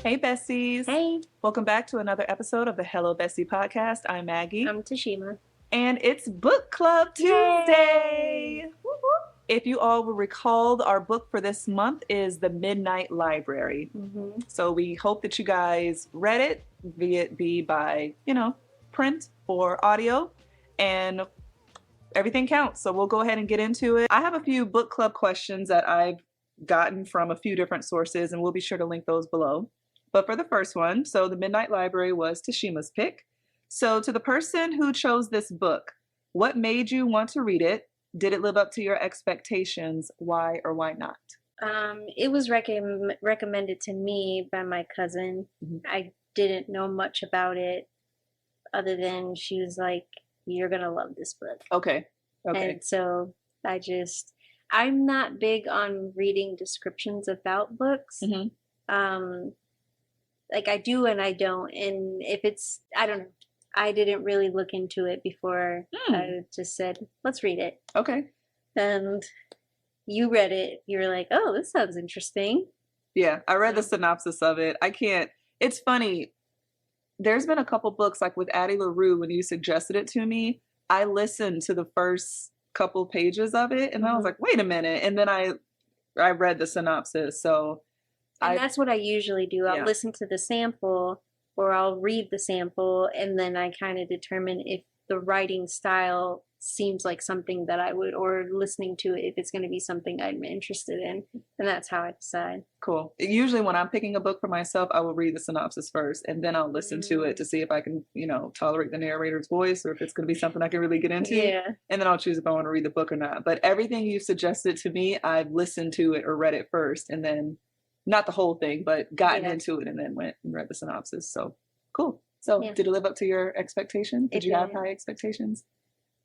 Hey, besties. Hey, Welcome back to another episode of the Hello Bestie podcast. I'm Maggie. I'm Tashima. And it's Book Club Tuesday. If you all will recall, our book for this month is The Midnight Library. Mm-hmm. So we hope that you guys read it, be it be by, print or audio, and everything counts. So we'll go ahead and get into it. I have a few book club questions that I've gotten from a few different sources, and we'll be sure to link those below. But for the first one, so The Midnight Library was Tashima's pick. So to the person who chose this book, what made you want to read it? Did it live up to your expectations? Why or why not? It was recommended to me by my cousin. Mhm. I didn't know much about it other than she was like, "You're gonna love this book." Okay. And so I'm not big on reading descriptions about books. Mhm. Like I do and I don't. And if I don't know. I didn't really look into it before. I just said, let's read it. Okay. And you read it. You were like, oh, this sounds interesting. Yeah, I read the synopsis of it. It's funny. There's been a couple books, like with Addie LaRue, when you suggested it to me, I listened to the first couple pages of it and I was like, wait a minute. And then I read the synopsis. So that's what I usually do. I'll listen to the sample or I'll read the sample and then I kind of determine if the writing style seems like something that I would, or listening to it, if it's going to be something I'm interested in. And that's how I decide. Cool. Usually when I'm picking a book for myself, I will read the synopsis first and then I'll listen to it to see if I can, tolerate the narrator's voice or if it's going to be something I can really get into. Yeah. And then I'll choose if I want to read the book or not. But everything you suggested to me, I've listened to it or read it first and then not the whole thing, but gotten into it and then went and read the synopsis. So cool. So did it live up to your expectations? Did you have high expectations?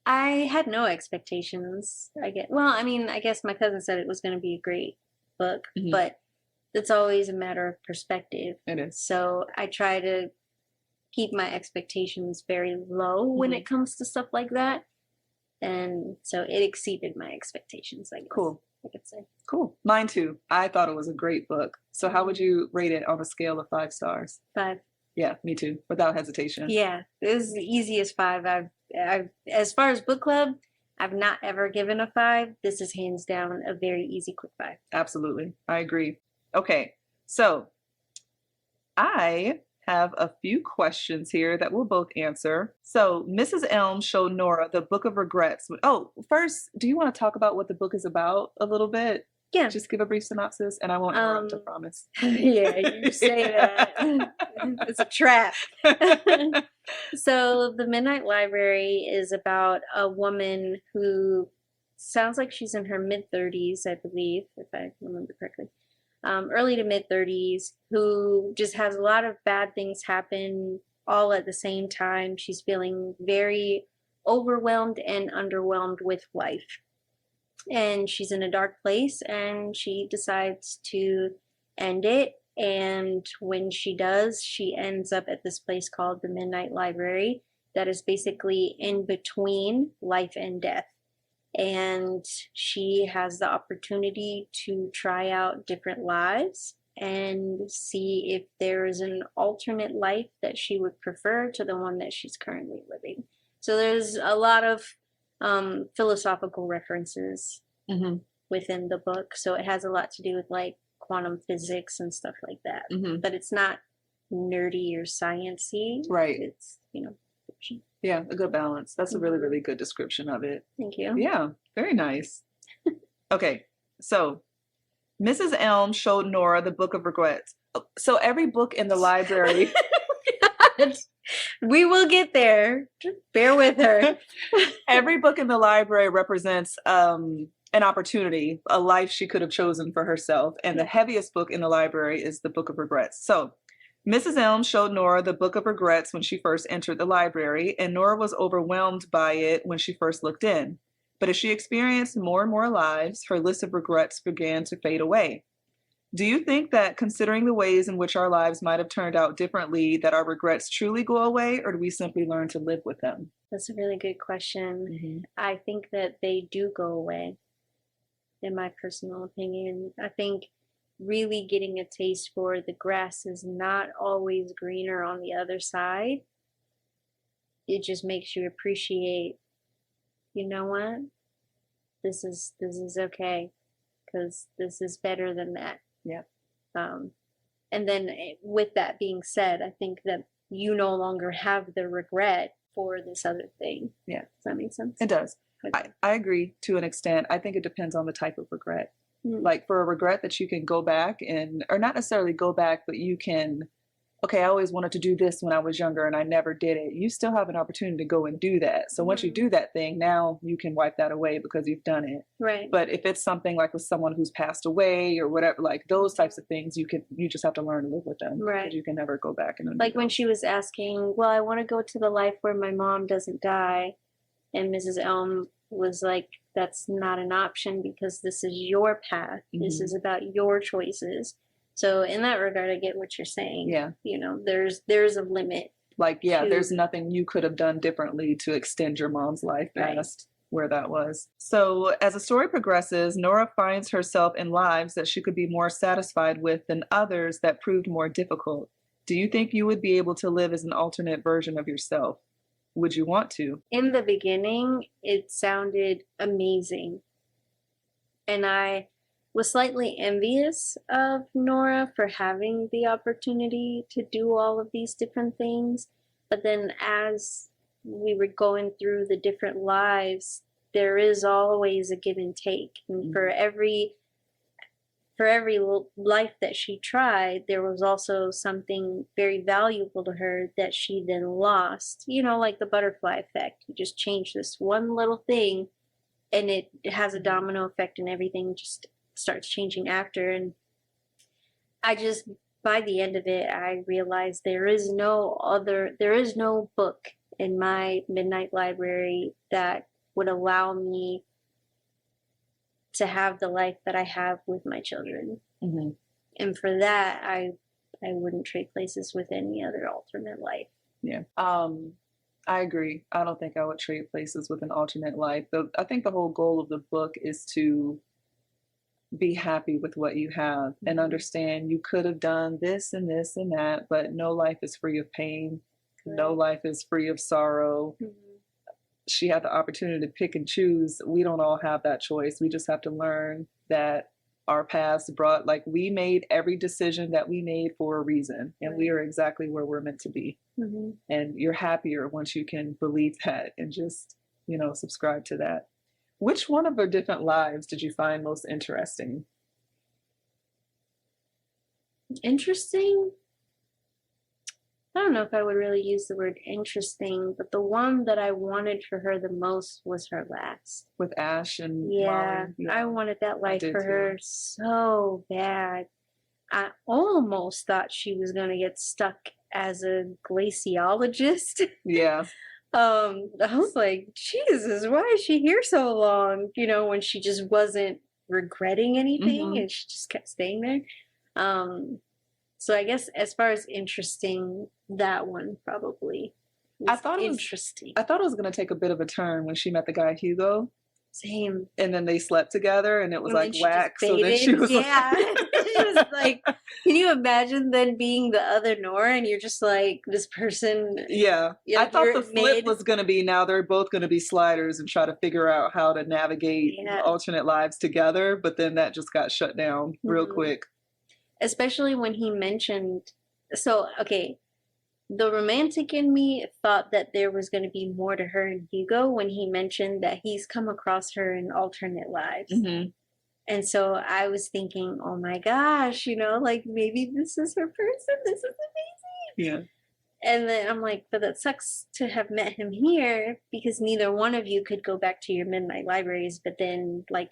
I had no expectations. I guess my cousin said it was going to be a great book, but it's always a matter of perspective. It is. So I try to keep my expectations very low when it comes to stuff like that. And so it exceeded my expectations, I guess. Cool. I could say. Cool. Mine too. I thought it was a great book. So how would you rate it on a scale of 5 stars? 5. Yeah, me too. Without hesitation. Yeah, it was the easiest 5. I've as far as book club, I've not ever given a 5. This is hands down a very easy, quick 5. Absolutely. I agree. Okay. So I have a few questions here that we'll both answer. So Mrs. Elm showed Nora the Book of Regrets. Oh, first, do you want to talk about what the book is about a little bit? Yeah. Just give a brief synopsis and I won't interrupt, I promise. Yeah, you say that. It's a trap. So The Midnight Library is about a woman who sounds like she's in her mid-30s, I believe, if I remember correctly. Early to mid-30s, who just has a lot of bad things happen all at the same time. She's feeling very overwhelmed and underwhelmed with life. And she's in a dark place and she decides to end it. And when she does, she ends up at this place called the Midnight Library that is basically in between life and death. And she has the opportunity to try out different lives and see if there is an alternate life that she would prefer to the one that she's currently living. So there's a lot of philosophical references within the book. So it has a lot to do with like quantum physics and stuff like that. But it's not nerdy or sciencey. Right. It's, fiction. Yeah, a good balance. That's a really, really good description of it. Thank you. Yeah, very nice. Okay, so Mrs. Elm showed Nora the Book of Regrets. So every book in the library... We will get there. Bear with her. Every book in the library represents an opportunity, a life she could have chosen for herself. And the heaviest book in the library is the Book of Regrets. So Mrs. Elm showed Nora the Book of Regrets when she first entered the library, and Nora was overwhelmed by it when she first looked in. But as she experienced more and more lives, her list of regrets began to fade away. Do you think that, considering the ways in which our lives might have turned out differently, that our regrets truly go away, or do we simply learn to live with them? That's a really good question. I think that they do go away, in my personal opinion. I think really getting a taste for the grass is not always greener on the other side, it just makes you appreciate, you know what? This is okay, because this is better than that. Yeah. And then with that being said, I think that you no longer have the regret for this other thing. Yeah. Does that make sense? It does. Okay. I agree to an extent. I think it depends on the type of regret. Mm. Like for a regret that you can go back and, or not necessarily go back, but you can, okay, I always wanted to do this when I was younger and I never did it. You still have an opportunity to go and do that. So once you do that thing, now you can wipe that away because you've done it. Right. But if it's something like with someone who's passed away or whatever, like those types of things, you just have to learn to live with them. Right. You can never go back and undo like when those. she was asking, well, I want to go to the life where my mom doesn't die. And Mrs. Elm was like, that's not an option because this is your path. This is about your choices. So in that regard, I get what you're saying. Yeah. You know, there's a limit. Like, yeah, to- there's nothing you could have done differently to extend your mom's life Right. past where that was. So as the story progresses, Nora finds herself in lives that she could be more satisfied with than others that proved more difficult. Do you think you would be able to live as an alternate version of yourself? Would you want to? In the beginning, it sounded amazing. And I was slightly envious of Nora for having the opportunity to do all of these different things. But then as we were going through the different lives, there is always a give and take. And for every life that she tried, there was also something very valuable to her that she then lost. You know, like the butterfly effect. You just change this one little thing and it has a domino effect and everything just starts changing after. And I just, by the end of it, I realized there is no book in my midnight library that would allow me to have the life that I have with my children. Mm-hmm. And for that, I wouldn't trade places with any other alternate life. Yeah. I agree. I don't think I would trade places with an alternate life. I think the whole goal of the book is to be happy with what you have and understand you could have done this and this and that, but no life is free of pain. Right. No life is free of sorrow. Mm-hmm. She had the opportunity to pick and choose. We don't all have that choice. We just have to learn that our paths brought, like, we made every decision that we made for a reason, and we are exactly where we're meant to be. Mm-hmm. And you're happier once you can believe that and just, you know, subscribe to that. Which one of her different lives did you find most interesting? Interesting? I don't know if I would really use the word interesting, but the one that I wanted for her the most was her last. With Ash and Molly. Yeah, I wanted that life for her so bad. I almost thought she was going to get stuck as a glaciologist. Yeah. I was like, Jesus, why is she here so long? You know, when she just wasn't regretting anything and she just kept staying there. So I guess as far as interesting, that one probably was interesting. I thought it was going to take a bit of a turn when she met the guy Hugo. Same. And then they slept together and it was like whack. So then she was she was like, can you imagine then being the other Nora and you're just like this person? Yeah. I thought the flip was going to be now they're both going to be sliders and try to figure out how to navigate alternate lives together. But then that just got shut down real quick. Especially when he mentioned, so, okay, the romantic in me thought that there was going to be more to her and Hugo when he mentioned that he's come across her in alternate lives. Mm-hmm. And so I was thinking, oh my gosh, you know, like maybe this is her person. This is amazing. Yeah. And then I'm like, but that sucks to have met him here because neither one of you could go back to your midnight libraries, but then like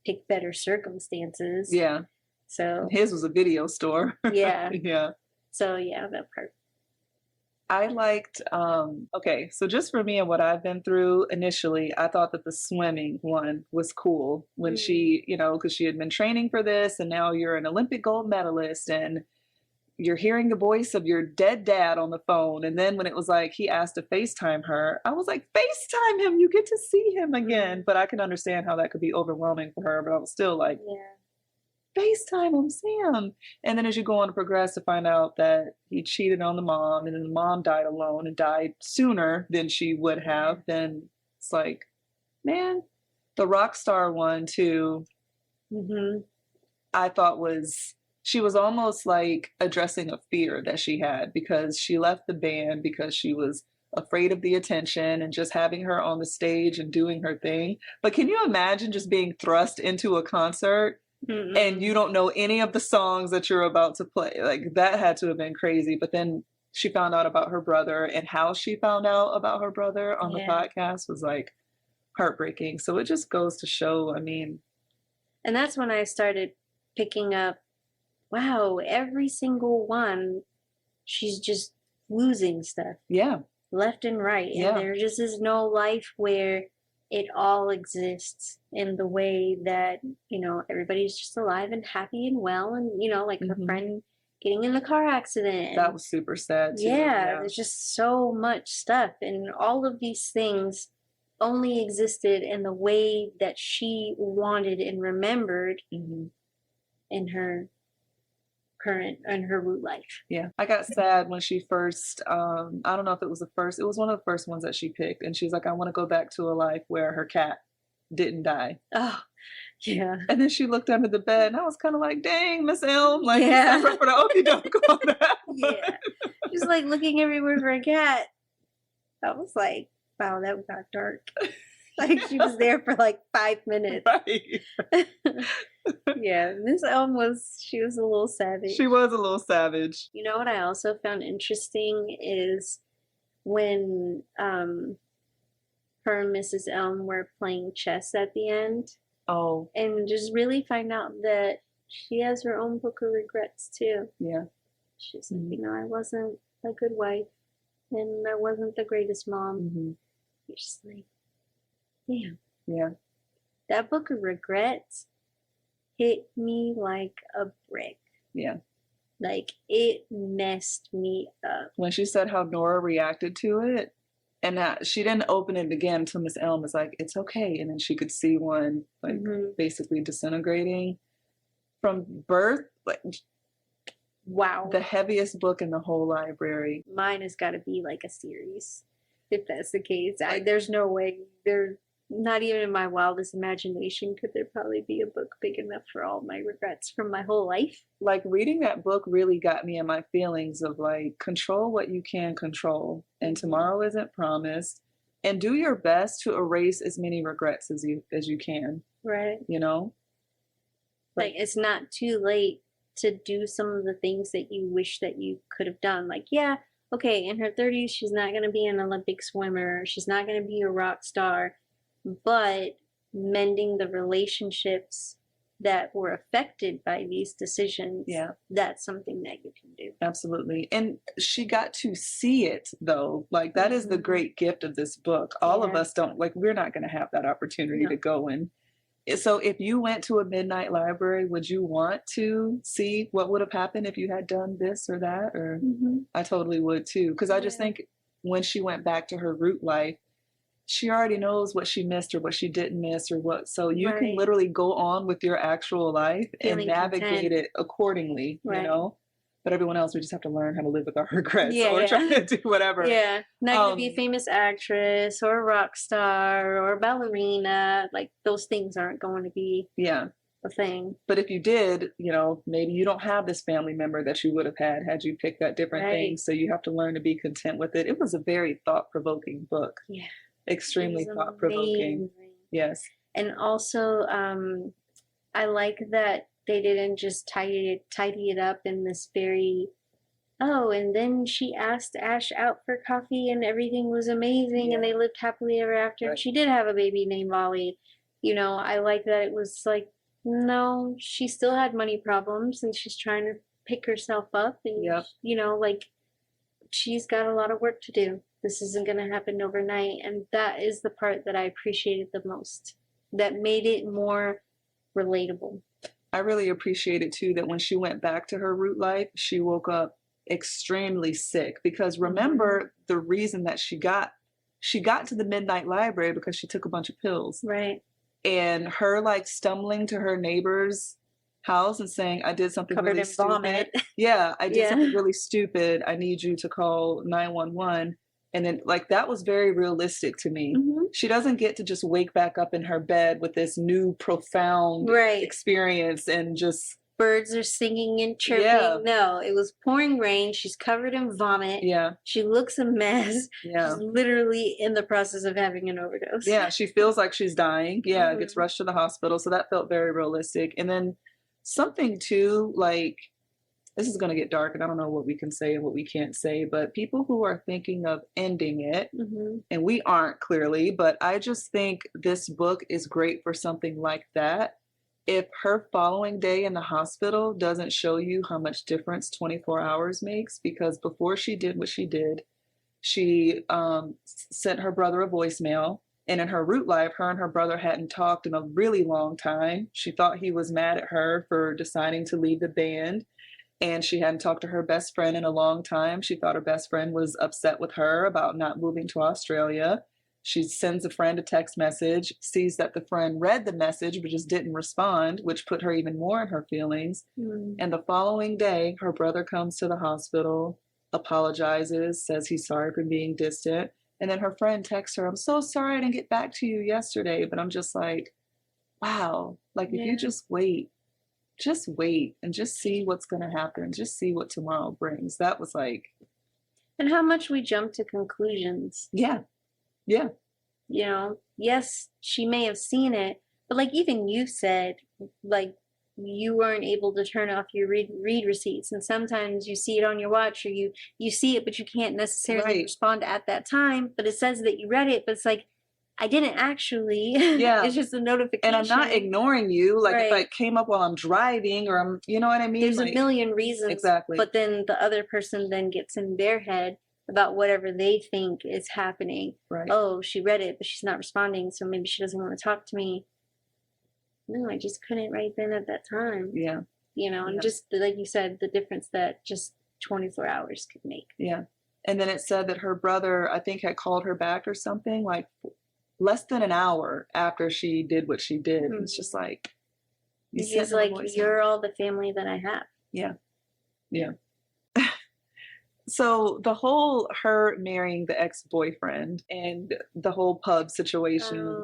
pick better circumstances. Yeah. So his was a video store. Yeah. Yeah. So yeah, that part. I liked, okay, so just for me and what I've been through initially, I thought that the swimming one was cool when she, you know, because she had been training for this and now you're an Olympic gold medalist and you're hearing the voice of your dead dad on the phone. And then when it was like he asked to FaceTime her, I was like, FaceTime him, you get to see him again. But I can understand how that could be overwhelming for her, but I was still like, FaceTime him, see him. And then as you go on to progress to find out that he cheated on the mom, and then the mom died alone and died sooner than she would have, then it's like, man, the rock star one too, I thought she was almost like addressing a fear that she had, because she left the band because she was afraid of the attention and just having her on the stage and doing her thing. But can you imagine just being thrust into a concert and you don't know any of the songs that you're about to play? Like, that had to have been crazy. But then she found out about her brother, and how she found out about her brother on the podcast was like heartbreaking. So it just goes to show, I mean. And that's when I started picking up, wow, every single one, she's just losing stuff. Yeah. Left and right. And there just is no life where it all exists in the way that, you know, everybody's just alive and happy and well. And, you know, like her friend getting in the car accident. That was super sad too. Yeah, there's just so much stuff. And all of these things only existed in the way that she wanted and remembered in her root life. Yeah, I got sad when she first, I don't know if it was the first, it was one of the first ones that she picked, and she's like, I want to go back to a life where her cat didn't die. Oh, yeah. And then she looked under the bed, and I was kind of like, dang, Miss Elm, like, separate for the okie doke on that. Yeah, she's like looking everywhere for a cat. I was like, wow, that got dark. Like, she was there for like 5 minutes. Right. Yeah, Miss Elm she was a little savage. She was a little savage. You know what I also found interesting is when her and Mrs. Elm were playing chess at the end. Oh. And just really find out that she has her own book of regrets too. Yeah. She's like, you know, I wasn't a good wife, and I wasn't the greatest mom. You're just like, damn. Yeah. That book of regrets hit me like a brick. Yeah. Like, it messed me up. When she said how Nora reacted to it, and that she didn't open it again until Miss Elm was like, it's okay. And then she could see one, like, basically disintegrating from birth. Like, wow. The heaviest book in the whole library. Mine has got to be like a series, if that's the case. There's no way. Not even in my wildest imagination could there probably be a book big enough for all my regrets from my whole life. Like, reading that book really got me in my feelings of like, control what you can control, and tomorrow isn't promised, and do your best to erase as many regrets as you can. Right. You know? Like, it's not too late to do some of the things that you wish that you could have done. Like, yeah, okay, in her 30s, she's not going to be an Olympic swimmer. She's not going to be a rock star. But mending the relationships that were affected by these decisions, that's something that you can do. Absolutely. And she got to see it, though. Like, that is the great gift of this book. All of us don't, like, we're not going to have that opportunity to go in. So if you went to a midnight library, would you want to see what would have happened if you had done this or that? Or I totally would too. Because I just think when she went back to her root life, she already knows what she missed or what she didn't miss or what. So you can literally go on with your actual life and navigate it accordingly, you know? But everyone else, we just have to learn how to live with our regrets. So we're trying to do whatever. Yeah. Not going to be a famous actress or a rock star or a ballerina. Like, those things aren't going to be a thing. But if you did, you know, maybe you don't have this family member that you would have had you picked that different thing. So you have to learn to be content with it. It was a very thought-provoking book. Yeah. Extremely thought-provoking. Yes. And also, I like that they didn't just tidy it up in this very, and then she asked Ash out for coffee and everything was amazing and they lived happily ever after. And she did have a baby named Molly. You know, I like that it was like, no, she still had money problems and she's trying to pick herself up and, you know, like, she's got a lot of work to do. This isn't going to happen overnight. And that is the part that I appreciated the most. That made it more relatable. I really appreciated too that when she went back to her root life, she woke up extremely sick. Because remember the reason that she got to the midnight library because she took a bunch of pills. Right. And her like stumbling to her neighbor's house and saying, I did something Covered really in stupid. vomit. Yeah, I did Yeah. something really stupid. I need you to call 911. And then, like, that was very realistic to me. Mm-hmm. She doesn't get to just wake back up in her bed with this new profound Right. experience and just, Birds are singing and chirping. Yeah. No, it was pouring rain. She's covered in vomit. yeah, She looks a mess. yeah. She's literally in the process of having an overdose. Yeah, she feels like she's dying. Yeah, gets Mhm. rushed to the hospital. So that felt very realistic. And then something too, like, this is going to get dark and I don't know what we can say and what we can't say, but people who are thinking of ending it, Mm-hmm. and we aren't clearly, but I just think this book is great for something like that. If her following day in the hospital doesn't show you how much difference 24 hours makes, because before she did what she did, she sent her brother a voicemail. And in her root life, her and her brother hadn't talked in a really long time. She thought he was mad at her for deciding to leave the band. And she hadn't talked to her best friend in a long time. She thought her best friend was upset with her about not moving to Australia. She sends a friend a text message, sees that the friend read the message but just didn't respond, which put her even more in her feelings. Mm. And the following day, her brother comes to the hospital, apologizes, says he's sorry for being distant. And then her friend texts her, I'm so sorry I didn't get back to you yesterday. But I'm just like, wow, like if you just wait and just see what's going to happen, just see what tomorrow brings. That was like, And how much we jump to conclusions. yeah. You know, yes, she may have seen it, but like even you said, like you weren't able to turn off your read receipts, and sometimes you see it on your watch, or you see it, but you can't necessarily Right. respond at that time. But it says that you read it, but it's like I didn't actually. Yeah. It's just a notification. And I'm not ignoring you. Like if Right. I came up while I'm driving or I'm, you know what I mean? There's like, a million reasons. Exactly. But then the other person then gets in their head about whatever they think is happening. Right. Oh, she read it, but she's not responding, so maybe she doesn't want to talk to me. No, I just couldn't right then at that time. Yeah. You know, and Yeah. just like you said, the difference that just 24 hours could make. Yeah. And then it said that her brother, I think, had called her back or something, like less than an hour after she did what she did. Mm-hmm. It's just like, He's like, you're all the family that I have. Yeah. Yeah. So the whole her marrying the ex-boyfriend and the whole pub situation.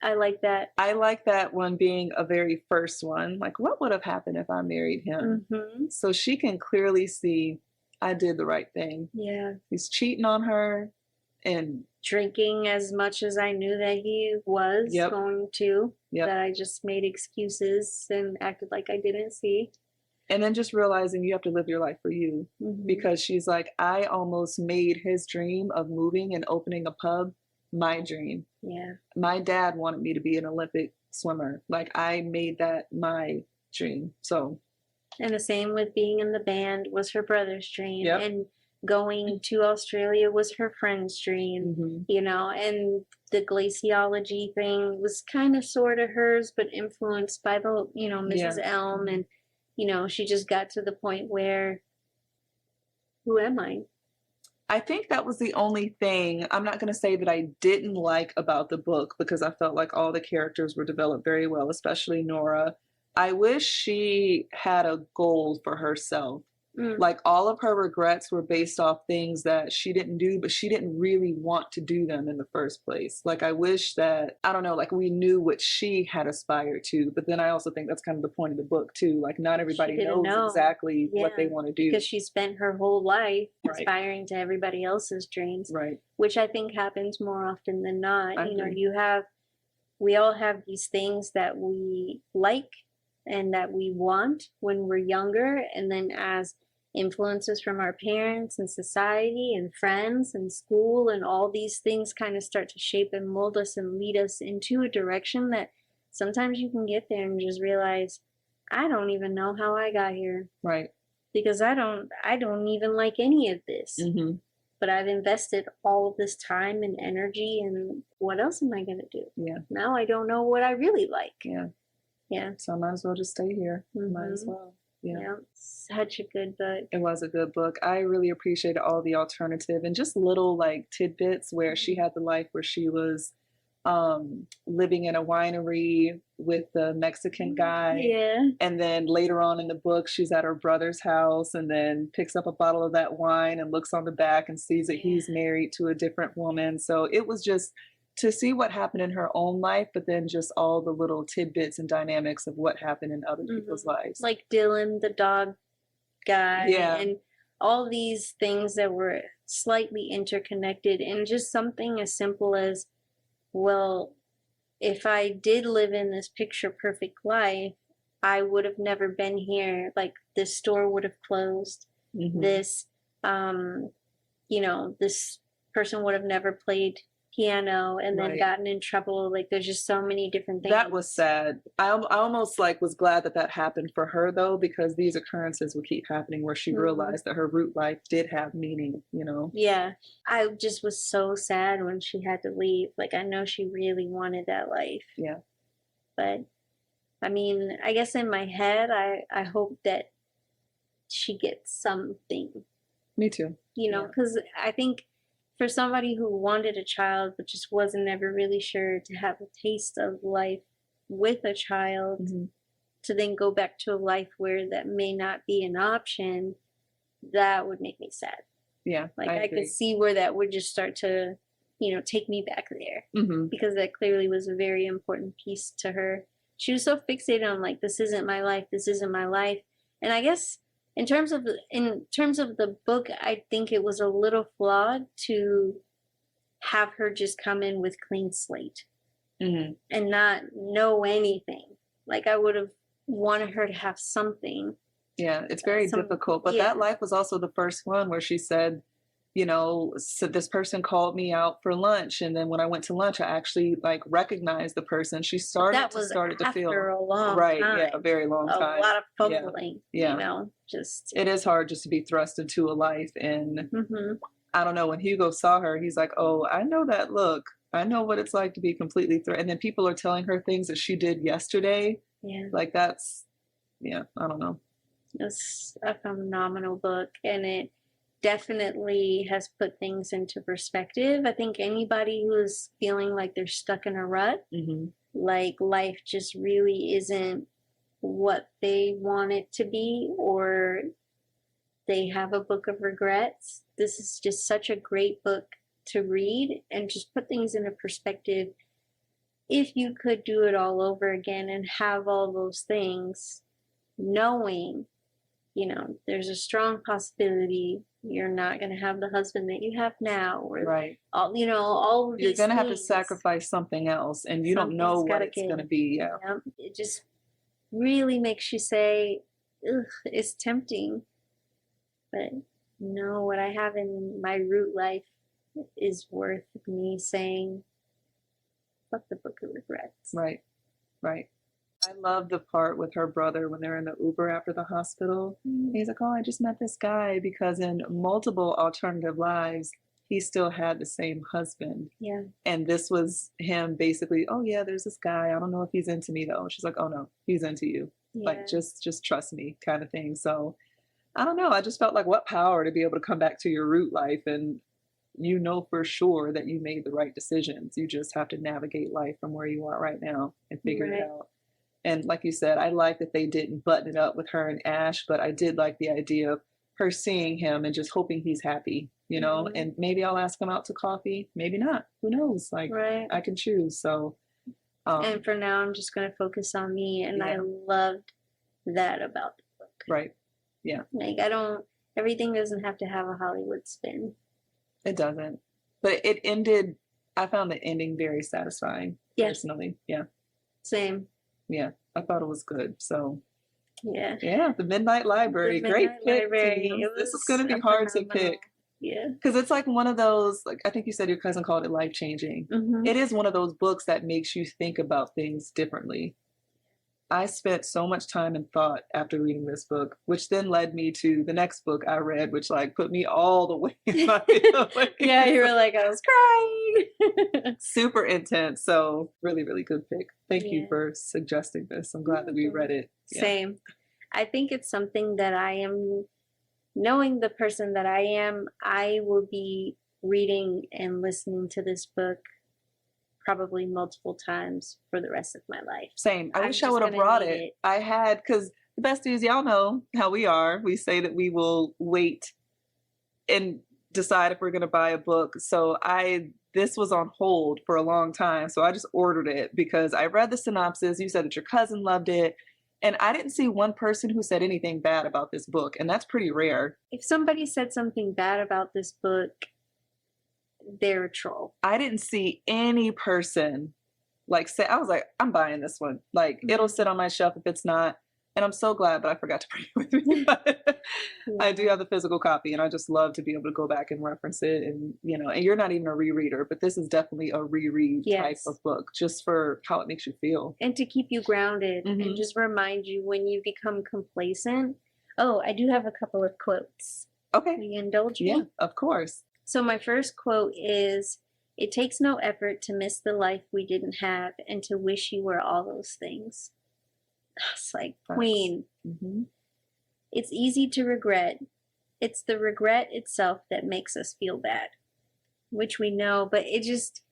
I like that. I like that one being a very first one. Like, what would have happened if I married him? Mm-hmm. So she can clearly see I did the right thing. Yeah. He's cheating on her and drinking as much as I knew that he was going to. Yep. That I just made excuses and acted like I didn't see. And then just realizing you have to live your life for you. Mm-hmm. Because she's like, I almost made his dream of moving and opening a pub my dream. Yeah. My dad wanted me to be an Olympic swimmer. Like I made that my dream. So. And the same with being in the band was her brother's dream. Yep. And going to Australia was her friend's dream. Mm-hmm. You know, and the glaciology thing was kind of sort of hers, but influenced by the, you know, Mrs. Elm. And, you know, she just got to the point where, who am I? I think that was the only thing, I'm not going to say that I didn't like about the book, because I felt like all the characters were developed very well, especially Nora. I wish she had a goal for herself. Like all of her regrets were based off things that she didn't do, but she didn't really want to do them in the first place. Like I wish that, I don't know, like we knew what she had aspired to, but then I also think that's kind of the point of the book too. Like not everybody knows exactly what they want to do. Because she spent her whole life aspiring to everybody else's dreams. Right. Which I think happens more often than not. You know, we all have these things that we like and that we want when we're younger, and then as influences from our parents and society and friends and school and all these things kind of start to shape and mold us and lead us into a direction that sometimes you can get there and just realize, I don't even know how I got here. Right. Because I don't even like any of this. Mm-hmm. But I've invested all of this time and energy, and what else am I going to do? Yeah. Now I don't know what I really like. Yeah. Yeah. So I might as well just stay here. Mm-hmm. Might as well. Yeah. Such a good book. It was a good book. I really appreciated all the alternative and just little like tidbits where she had the life where she was living in a winery with the Mexican guy. Yeah. And then later on in the book, she's at her brother's house and then picks up a bottle of that wine and looks on the back and sees that he's married to a different woman. So it was just to see what happened in her own life, but then just all the little tidbits and dynamics of what happened in other people's lives. Like Dylan, the dog guy, Yeah. and all these things that were slightly interconnected, and just something as simple as, well, if I did live in this picture perfect life, I would have never been here. Like, this store would have closed. This, you know, this person would have never played piano and then gotten in trouble. Like, there's just so many different things. That was sad. I almost like was glad that that happened for her though, because these occurrences would keep happening where she realized that her root life did have meaning, you know? Yeah. I just was so sad when she had to leave. Like, I know she really wanted that life. Yeah. But I mean, I guess in my head, I hope that she gets something. Me too. You know, because I think for somebody who wanted a child but just wasn't ever really sure, to have a taste of life with a child, to then go back to a life where that may not be an option, that would make me sad. Yeah. Like, I could see where that would just start to, you know, take me back there, because that clearly was a very important piece to her. She was so fixated on, like, this isn't my life, this isn't my life. And I guess in terms of the book, I think it was a little flawed to have her just come in with clean slate and not know anything. Like, I would have wanted her to have something. Yeah, it's very difficult. But that life was also the first one where she said, you know, so this person called me out for lunch, and then when I went to lunch, I actually like recognized the person. She started to feel a long right, time. yeah, a very long time. A lot of fumbling, you know, just it is hard just to be thrust into a life. And I don't know, when Hugo saw her, he's like, oh, I know that look. I know what it's like to be completely threatened. And then people are telling her things that she did yesterday. Yeah, like that's, I don't know. It's a phenomenal book, and it definitely has put things into perspective. I think anybody who is feeling like they're stuck in a rut, like life just really isn't what they want it to be, or they have a book of regrets, this is just such a great book to read and just put things into perspective. If you could do it all over again and have all those things, knowing, you know, there's a strong possibility you're not going to have the husband that you have now, or all, you know, all of you're these going to have to things. Sacrifice something else, and you don't know what it's going to be. It just really makes you say, ugh, it's tempting, but no, what I have in my root life is worth me saying, fuck the book of regrets. Right. I love the part with her brother when they're in the Uber after the hospital. He's like, oh, I just met this guy, because in multiple alternative lives, he still had the same husband. Yeah. And this was him basically, oh yeah, there's this guy. I don't know if he's into me though. She's like, oh no, he's into you. Like, just trust me, kind of thing. So I don't know. I just felt like, what power to be able to come back to your root life, and you know for sure that you made the right decisions. You just have to navigate life from where you are right now and figure it out. And like you said, I like that they didn't button it up with her and Ash, but I did like the idea of her seeing him and just hoping he's happy, you know, and maybe I'll ask him out to coffee, maybe not, who knows, like I can choose. So and for now, I'm just going to focus on me, and I loved that about the book. Like, everything doesn't have to have a Hollywood spin. It doesn't, but it ended, I found the ending very satisfying, personally. Same. Yeah, I thought it was good. So yeah, the Midnight Library, great pick. This is going to be hard to pick. Yeah, because it's like one of those, like I think you said your cousin called it life-changing. It is one of those books that makes you think about things differently. I spent so much time and thought after reading this book, which then led me to the next book I read, which like put me all the way in my feelings. Yeah, you were like, I was crying. Super intense. So really, really good pick. Thank you for suggesting this. I'm glad that we read it. Same. I think it's something that I am, knowing the person that I am, I will be reading and listening to this book probably multiple times for the rest of my life. Same. I I'm wish I just would have gonna brought need it. it. I had, because the besties, y'all know how we are. We say that we will wait and decide if we're going to buy a book. So this was on hold for a long time. So I just ordered it because I read the synopsis. You said that your cousin loved it. And I didn't see one person who said anything bad about this book. And that's pretty rare. If somebody said something bad about this book, they're a troll. I didn't see any person like say, I was like, I'm buying this one. Like, it'll sit on my shelf if it's not. And I'm so glad, but I forgot to bring it with me. I do have the physical copy, and I just love to be able to go back and reference it. And, you know, and you're not even a rereader, but this is definitely a reread type of book, just for how it makes you feel. And to keep you grounded and just remind you when you become complacent. Oh, I do have a couple of quotes. Okay. Will you indulge me? Yeah, of course. So my first quote is, "It takes no effort to miss the life we didn't have and to wish you were all those things." It's like, Queen. It's easy to regret. It's the regret itself that makes us feel bad, which we know, but it just,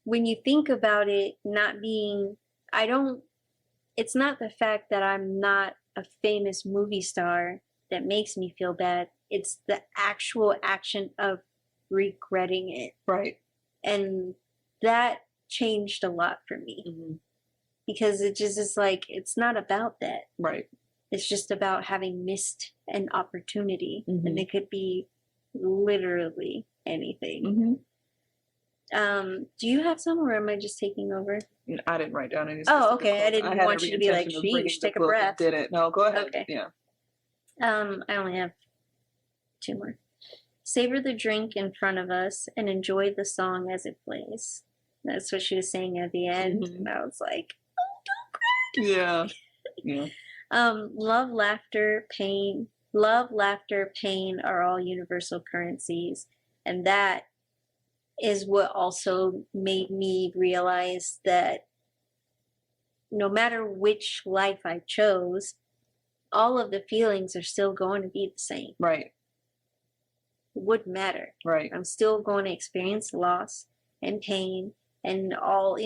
when you think about it, it's not the fact that I'm not a famous movie star that makes me feel bad. It's the actual action of regretting it. Right. And that changed a lot for me. Because it just is like, it's not about that. Right. It's just about having missed an opportunity. And it could be literally anything. Do you have some, or am I just taking over? I didn't write down any. Oh, okay. I didn't want you to be like, sheesh, take a breath. Did it? No, go ahead. Okay. Yeah. I only have 2 more. Savor the drink in front of us and enjoy the song as it plays. That's what she was saying at the end. And I was like, yeah. Yeah. Love, laughter, pain are all universal currencies. And that is what also made me realize that no matter which life I chose, all of the feelings are still going to be the same. Right. It wouldn't matter. Right. I'm still going to experience loss and pain and all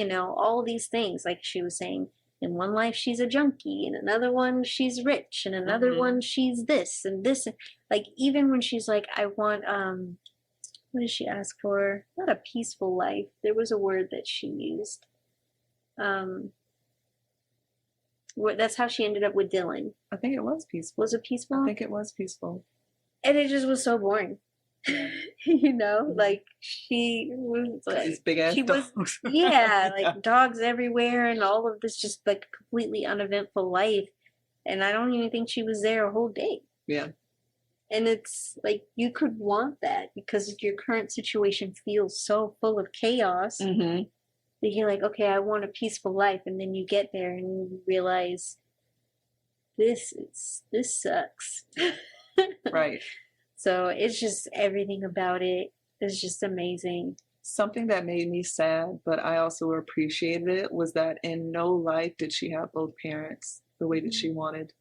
these things, like she was saying. In one life, she's a junkie. In another one, she's rich. In another one, she's this and this. Like, even when she's like, I want, what did she ask for? Not a peaceful life. There was a word that she used. That's how she ended up with Dylan. I think it was peaceful. Was it peaceful? I think it was peaceful. And it just was so boring. Like, she was like, these big ass dogs. Like dogs everywhere and all of this just like completely uneventful life. And I don't even think she was there a whole day. Yeah. And it's like, you could want that because your current situation feels so full of chaos that you're like, okay, I want a peaceful life. And then you get there and you realize this sucks. Right. So it's just, everything about it is just amazing. Something that made me sad, but I also appreciated it, was that in no life did she have both parents the way that she wanted.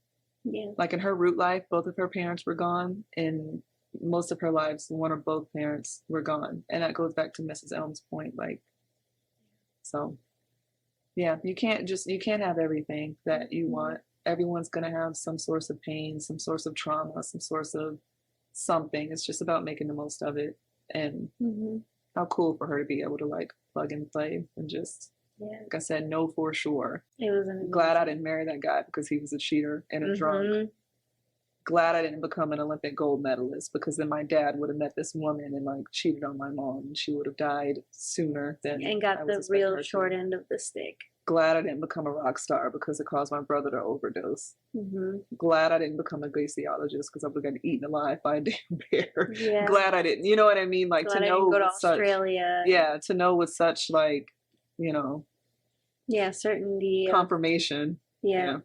Yeah. Like in her root life, both of her parents were gone. In most of her lives, one or both parents were gone. And that goes back to Mrs. Elm's point. Like, so yeah, you can't have everything that you want. Everyone's going to have some source of pain, some source of trauma, some source of something. It's just about making the most of it. And how cool for her to be able to like plug and play and just, like I said, know for sure. It was amazing. Glad I didn't marry that guy because he was a cheater and a drunk. Glad I didn't become an Olympic gold medalist, because then my dad would have met this woman and like cheated on my mom, and she would have died sooner than and got the real short end of the stick. Glad I didn't become a rock star because it caused my brother to overdose. Glad I didn't become a glaciologist because I would have gotten eaten alive by a damn bear. Yeah. Glad I didn't, you know what I mean? Like, glad to know I didn't go to Australia. To know with such like, certainty. Confirmation. Yeah.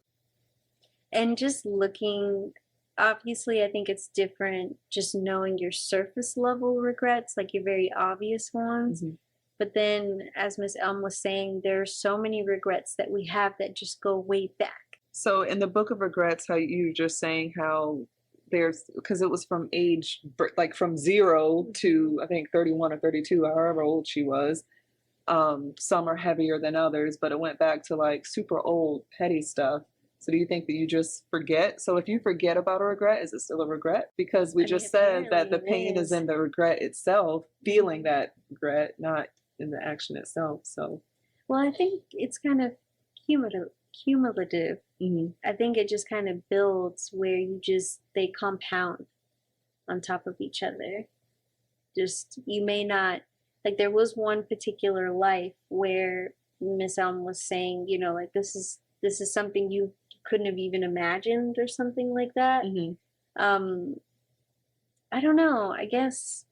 And just looking, obviously I think it's different just knowing your surface level regrets, like your very obvious ones. But then, as Miss Elm was saying, there are so many regrets that we have that just go way back. So in the Book of Regrets, how you were just saying how there's, because it was from age, like from 0 to I think 31 or 32, however old she was. Some are heavier than others, but it went back to like super old, petty stuff. So do you think that you just forget? So if you forget about a regret, is it still a regret? Because we just said that the pain is in the regret itself, feeling that regret, not in the action itself. So, well, I think it's kind of cumulative. I think it just kind of builds where they compound on top of each other. Just, you may not, like, there was one particular life where Miss Elm was saying, you know, like, this is something you couldn't have even imagined or something like that. I don't know, I guess.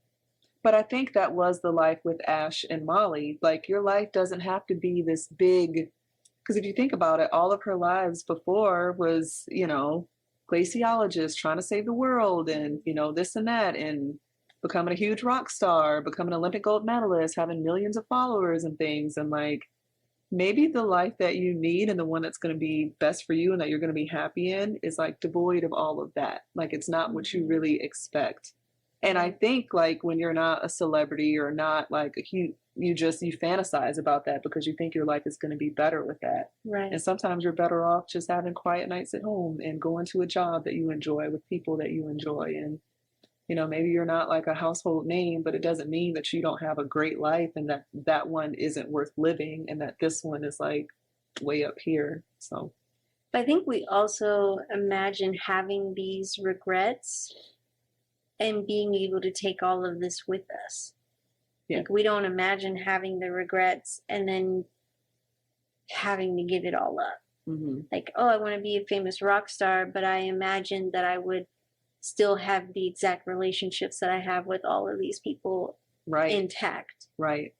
But I think that was the life with Ash and Molly. Like, your life doesn't have to be this big, because if you think about it, all of her lives before was, you know, glaciologist trying to save the world and, you know, this and that, and becoming a huge rock star, becoming an Olympic gold medalist, having millions of followers and things. And like, maybe the life that you need and the one that's going to be best for you and that you're going to be happy in is like devoid of all of that. Like, it's not what you really expect. And I think like when you're not a celebrity or not like a huge, you fantasize about that because you think your life is going to be better with that. Right. And sometimes you're better off just having quiet nights at home and going to a job that you enjoy with people that you enjoy. And, you know, maybe you're not like a household name, but it doesn't mean that you don't have a great life and that one isn't worth living and that this one is like way up here. So I think we also imagine having these regrets and being able to take all of this with us. Yeah. Like, we don't imagine having the regrets and then having to give it all up. Like, oh, I want to be a famous rock star, but I imagine that I would still have the exact relationships that I have with all of these people intact. Right.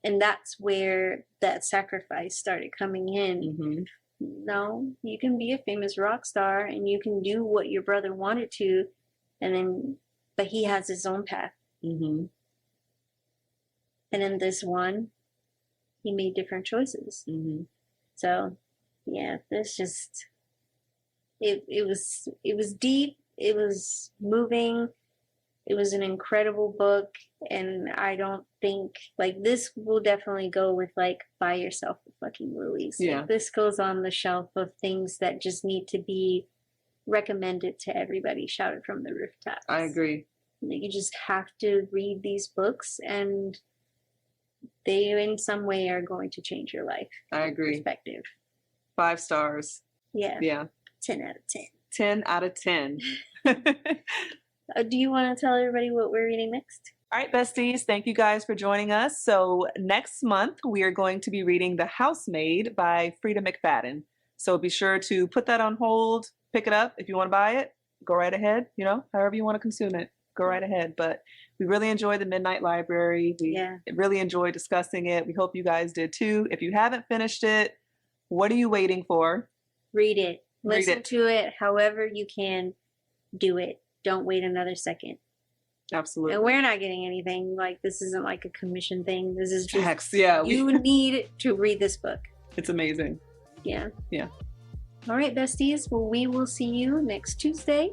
And that's where that sacrifice started coming in. No, you can be a famous rock star and you can do what your brother wanted to, but he has his own path. And in this one, he made different choices. So, yeah, this just, it was deep. It was moving. It was an incredible book. And I don't think, like, this will definitely go with, like, buy yourself a fucking release. Yeah. Like, this goes on the shelf of things that just need to be recommended to everybody, shouted from the rooftops. I agree. You just have to read these books, and they in some way are going to change your life. I agree. Perspective. 5 stars. Yeah. Yeah. 10 out of 10. 10 out of 10. Do you want to tell everybody what we're reading next? All right, besties, thank you guys for joining us. So next month, we are going to be reading The Housemaid by Freida McFadden. So be sure to put that on hold, pick it up. If you want to buy it, go right ahead. You know, however you want to consume it, go right ahead. But we really enjoyed the Midnight Library. We really enjoyed discussing it. We hope you guys did too. If you haven't finished it, what are you waiting for? Read it. Listen to it however you can. Do it. Don't wait another second. Absolutely. And we're not getting anything. Like, this isn't like a commission thing. This is just, you need to read this book. It's amazing. Yeah. Yeah. All right, besties. Well, we will see you next Tuesday.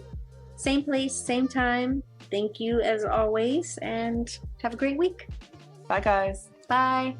Same place, same time. Thank you as always, and have a great week. Bye, guys. Bye.